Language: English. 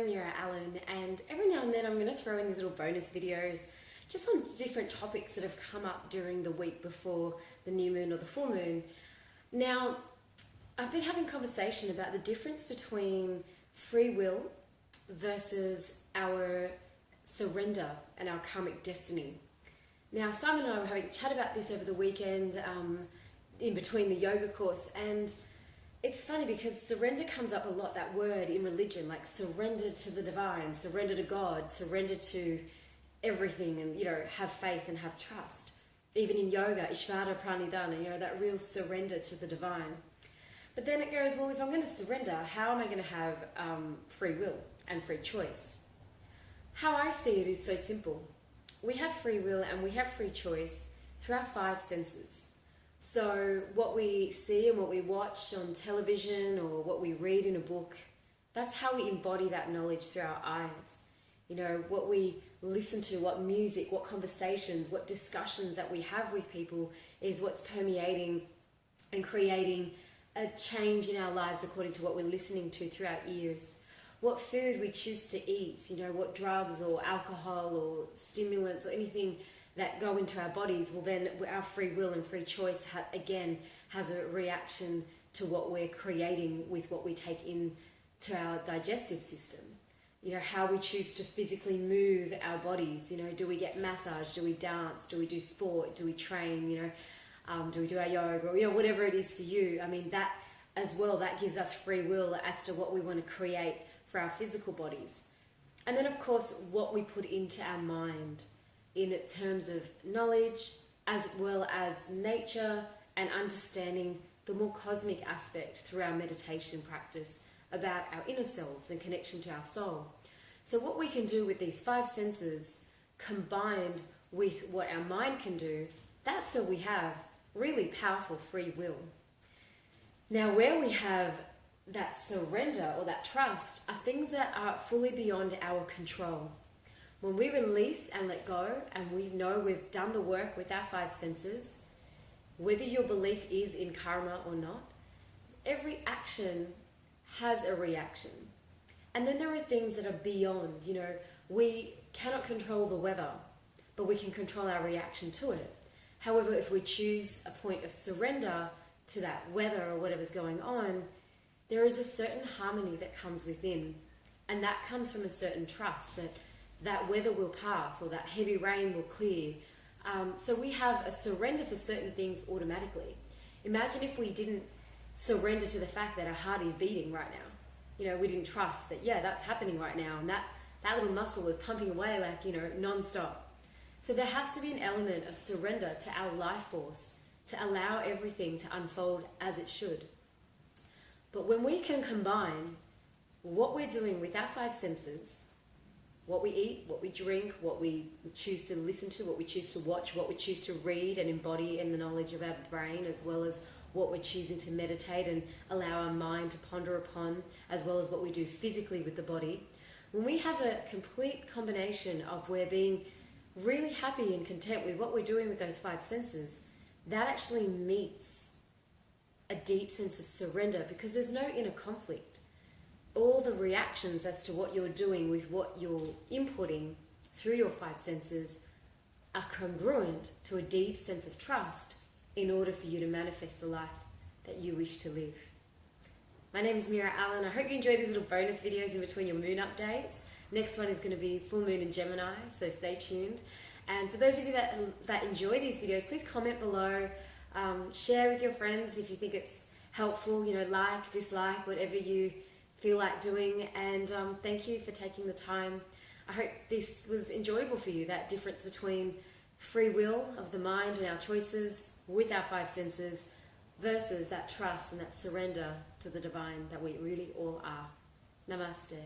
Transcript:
Meera and every now and then I'm going to throw in these little bonus videos just on different topics that have come up during the week before the new moon or the full moon. Now, I've been having conversation about the difference between free will versus our surrender and our karmic destiny. Now, Simon and I were having a chat about this over the weekend in between the yoga course, and it's funny because surrender comes up a lot, that word in religion, like surrender to the divine, surrender to God, surrender to everything, and have faith and have trust. Even in yoga, Ishvara Pranidhana, that real surrender to the divine. But then it goes, well, if I'm going to surrender, how am I going to have free will and free choice? How I see it is so simple. We have free will and we have free choice through our five senses. So what we see and what we watch on television or what we read in a book, that's how we embody that knowledge through our eyes. What we listen to, what music, what conversations, what discussions that we have with people is what's permeating and creating a change in our lives according to what we're listening to through our ears. What food we choose to eat, what drugs or alcohol or stimulants or anything that go into our bodies, well then our free will and free choice again has a reaction to what we're creating with what we take in to our digestive system. How we choose to physically move our bodies. Do we get massage? Do we dance? Do we do sport? Do we train? Do we do our yoga? Or, whatever it is for you. That as well, that gives us free will as to what we want to create for our physical bodies. And then, of course, what we put into our mind in terms of knowledge, as well as nature and understanding the more cosmic aspect through our meditation practice about our inner selves and connection to our soul. So what we can do with these five senses combined with what our mind can do, that's where we have really powerful free will. Now, where we have that surrender or that trust are things that are fully beyond our control. When we release and let go and we know we've done the work with our five senses, whether your belief is in karma or not, every action has a reaction. And then there are things that are beyond. We cannot control the weather, but we can control our reaction to it. However, if we choose a point of surrender to that weather or whatever's going on, there is a certain harmony that comes within. And that comes from a certain trust that weather will pass or that heavy rain will clear. So we have a surrender for certain things automatically. Imagine if we didn't surrender to the fact that our heart is beating right now. We didn't trust that, that's happening right now. And that little muscle is pumping away like, non-stop. So there has to be an element of surrender to our life force to allow everything to unfold as it should. But when we can combine what we're doing with our five senses, what we eat, what we drink, what we choose to listen to, what we choose to watch, what we choose to read and embody in the knowledge of our brain, as well as what we're choosing to meditate and allow our mind to ponder upon, as well as what we do physically with the body. When we have a complete combination of we're being really happy and content with what we're doing with those five senses, that actually meets a deep sense of surrender because there's no inner conflict. All the reactions as to what you're doing with what you're inputting through your five senses are congruent to a deep sense of trust in order for you to manifest the life that you wish to live. My name is Meera. I hope you enjoy these little bonus videos in between your moon updates. Next one is going to be full moon in Gemini, so stay tuned. And for those of you that enjoy these videos, please comment below, share with your friends if you think it's helpful, like, dislike, whatever you feel like doing. And thank you for taking the time. I hope this was enjoyable for you, that difference between free will of the mind and our choices with our five senses versus that trust and that surrender to the divine that we really all are. Namaste.